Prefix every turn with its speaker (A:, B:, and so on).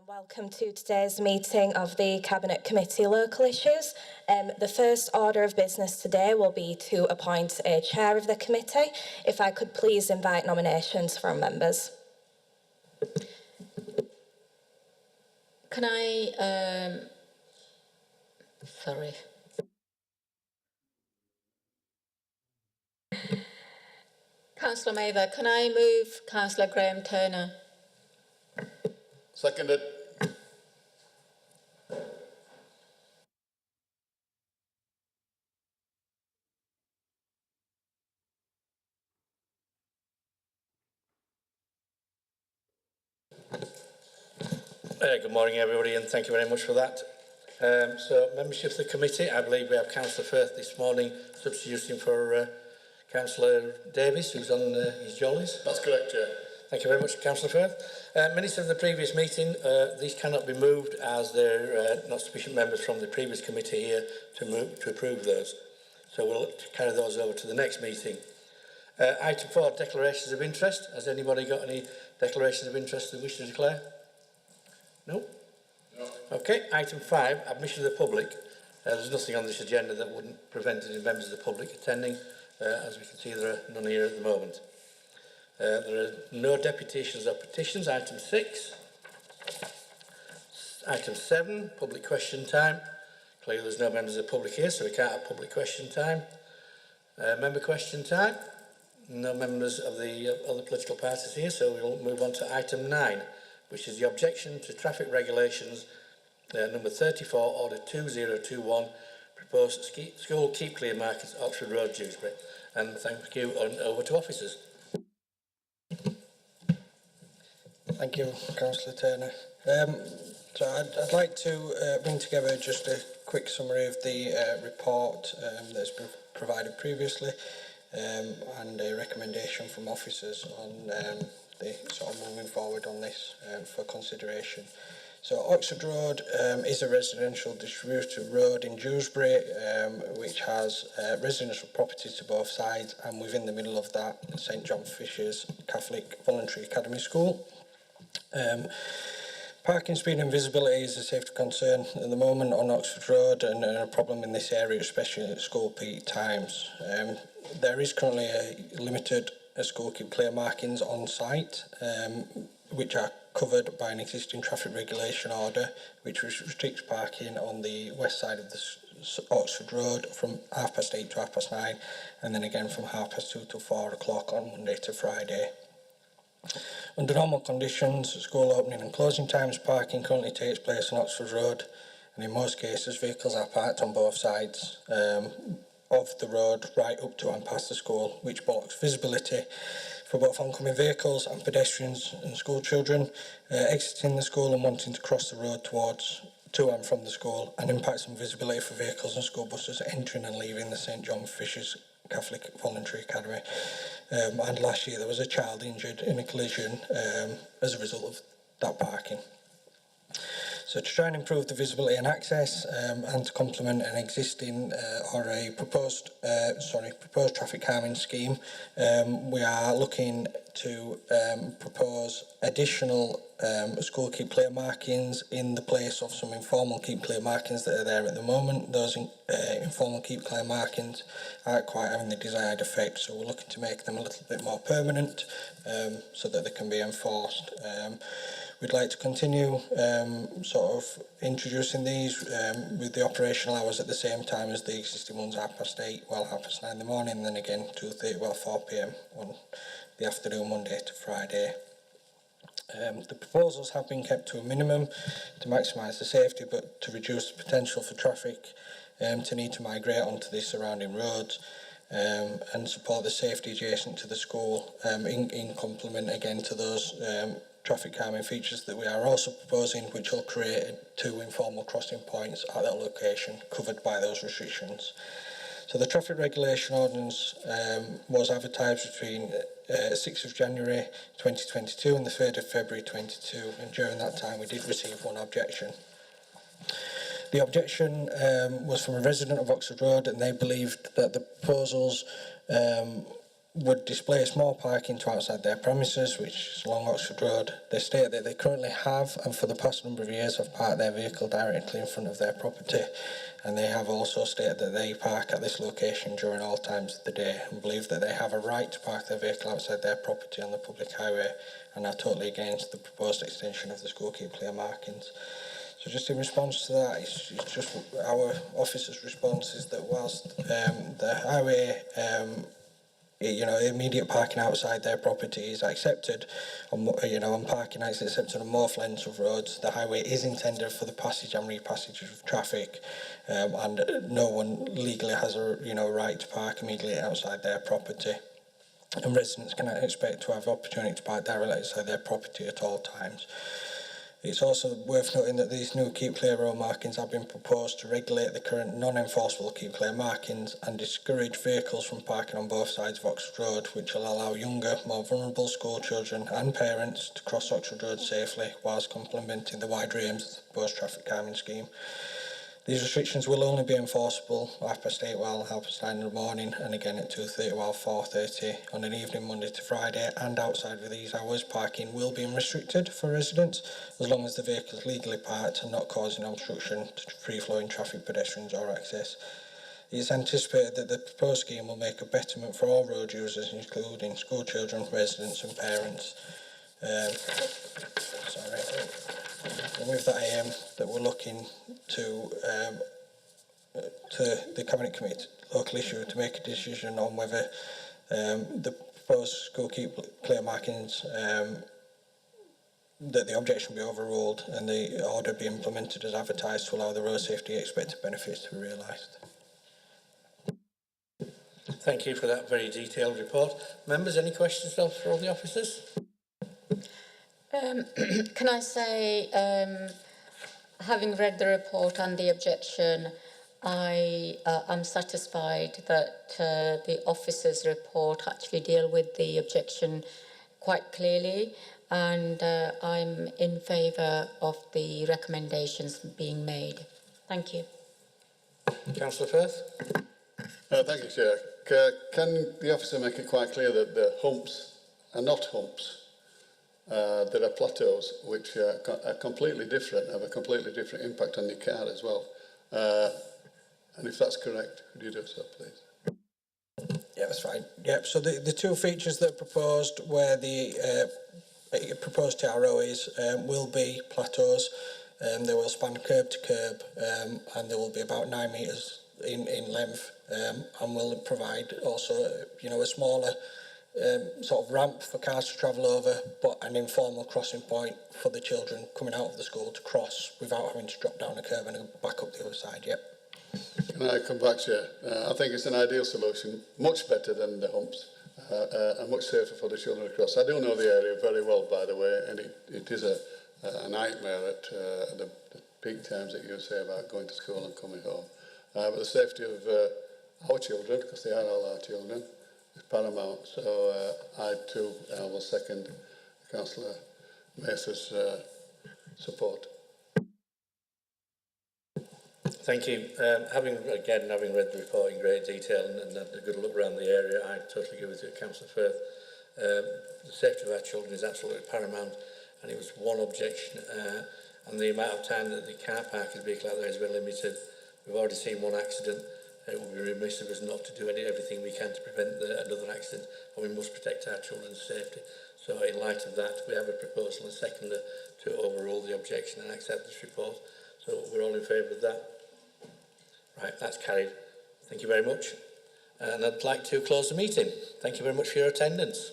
A: Welcome to today's meeting of the Cabinet Committee Local Issues. The first order of business today will be to appoint a chair of the committee. If I could please invite nominations from members.
B: Can I, sorry. Councillor Mather, can I move Councillor Graham Turner?
C: Seconded.
D: Good morning, everybody, and thank you very much for that. So, membership of the committee, I believe we have Councillor Firth this morning substituting for Councillor Davies, who's on his jollies.
C: That's correct, Chair.
D: Thank you very much, Councillor Firth. Minutes of the previous meeting, these cannot be moved as there are not sufficient members from the previous committee here to approve those. So we'll carry those over to the next meeting. Item 4, declarations of interest. Has anybody got any declarations of interest they wish to declare? No?
C: No.
D: Okay, item 5, admission of the public. There's nothing on this agenda that wouldn't prevent any members of the public attending. As we can see, there are none here at the moment. There are no deputations or petitions. Item 6. Item 7, public question time. Clearly there's no members of the public here, so we can't have public question time. Member question time. No members of the other political parties here, so we'll move on to item 9, which is the objection to traffic regulations number 34, order 2021, proposed school keep clear markers, Oxford Road, Dewsbury. And thank you, and over to officers.
E: Thank you, Councillor Turner. So I'd like to bring together just a quick summary of the report that's been provided previously and a recommendation from officers on the sort of moving forward on this for consideration. So Oxford Road is a residential distributed road in Dewsbury which has residential properties to both sides, and within the middle of that St John Fisher's Catholic Voluntary Academy School. Parking, speed and visibility is a safety concern at the moment on Oxford Road and a problem in this area, especially at school peak times. There is currently a limited school keep clear markings on site which are covered by an existing traffic regulation order which restricts parking on the west side of the Oxford Road from 8:30 to 9:30 and then again from 2:30 to 4 o'clock on Monday to Friday. Under normal conditions, school opening and closing times, parking currently takes place on Oxford Road, and in most cases vehicles are parked on both sides of the road right up to and past the school, which blocks visibility for both oncoming vehicles and pedestrians and school children exiting the school and wanting to cross the road to and from the school, and impacts on visibility for vehicles and school buses entering and leaving the St John Fisher's Catholic Voluntary Academy. And last year there was a child injured in a collision as a result of that parking. So to try and improve the visibility and access and to complement an existing or a proposed traffic calming scheme, we are looking to propose additional school keep clear markings in the place of some informal keep clear markings that are there at the moment. Those informal keep clear markings aren't quite having the desired effect, so we're looking to make them a little bit more permanent so that they can be enforced. We'd like to continue sort of introducing these with the operational hours at the same time as the existing ones, 8:30, 9:30 in the morning, and then again 2:30, 4 p.m. on the afternoon, Monday to Friday. The proposals have been kept to a minimum to maximise the safety, but to reduce the potential for traffic to need to migrate onto the surrounding roads and support the safety adjacent to the school in complement again to those traffic calming features that we are also proposing, which will create 2 informal crossing points at that location covered by those restrictions. So the traffic regulation ordinance was advertised between 6th of January 2022 and the 3rd of February 2022, and during that time we did receive 1 objection. The objection was from a resident of Oxford Road, and they believed that the proposals would displace more parking to outside their premises, which is along Oxford Road. They state that they currently have, and for the past number of years, have parked their vehicle directly in front of their property, and they have also stated that they park at this location during all times of the day and believe that they have a right to park their vehicle outside their property on the public highway and are totally against the proposed extension of the school keep clear markings. So just in response to that, it's just our officer's response is that whilst the highway immediate parking outside their property is accepted, and parking is accepted on more lengths of roads. The highway is intended for the passage and repassage of traffic, and no one legally has a right to park immediately outside their property. And residents can expect to have the opportunity to park directly outside their property at all times. It's also worth noting that these new Keep Clear road markings have been proposed to regulate the current non-enforceable Keep Clear markings and discourage vehicles from parking on both sides of Oxford Road, which will allow younger, more vulnerable school children and parents to cross Oxford Road safely whilst complementing the wider aims of the proposed traffic calming scheme. These restrictions will only be enforceable at 8:30 while 9:30 in the morning, and again at 2:30 while 4:30 on an evening, Monday to Friday, and outside of these hours parking will be restricted for residents as long as the vehicle is legally parked and not causing obstruction to free-flowing traffic, pedestrians or access. It is anticipated that the proposed scheme will make a betterment for all road users, including school children, residents and parents. And with that aim, that we're looking to the Cabinet Committee local issue to make a decision on whether the proposed school keep clear markings, that the objection be overruled and the order be implemented as advertised to allow the road safety expected benefits to be realised.
D: Thank you for that very detailed report. Members, any questions for all the officers?
B: Can I say, having read the report and the objection, I am satisfied that the officer's report actually deal with the objection quite clearly, and I'm in favour of the recommendations being made. Thank you.
D: Councillor Firth?
C: Thank you, Chair. Can the officer make it quite clear that the humps are not humps? There are plateaus which are completely different, have a completely different impact on the car as well. And if that's correct, could you do so, please?
E: Yeah, that's fine. Yep, so the two features that are proposed where the proposed TRO is will be plateaus. They will span curb to curb and they will be about 9 metres in length and will provide also, a smaller sort of ramp for cars to travel over, but an informal crossing point for the children coming out of the school to cross without having to drop down a curb and back up the other side. Yep.
C: Can I come back, Chair? I think it's an ideal solution, much better than the humps, and much safer for the children across. I do know the area very well, by the way, and it is a nightmare at the peak times that you say about going to school and coming home. But the safety of our children, because they are all our children, is paramount. So I too will second Councillor Mace's support.
D: Thank you. Having read the report in great detail and had a good look around the area, I totally agree with you, Councillor Firth. The safety of our children is absolutely paramount, and it was one objection, and the amount of time that the car park is vehicle out there is very limited. We've already seen one accident. It would be remiss of us not to do everything we can to prevent another accident, and we must protect our children's safety. So in light of that, we have a proposal and seconder to overrule the objection and accept this report. So we're all in favour of that. Right, that's carried. Thank you very much. And I'd like to close the meeting. Thank you very much for your attendance.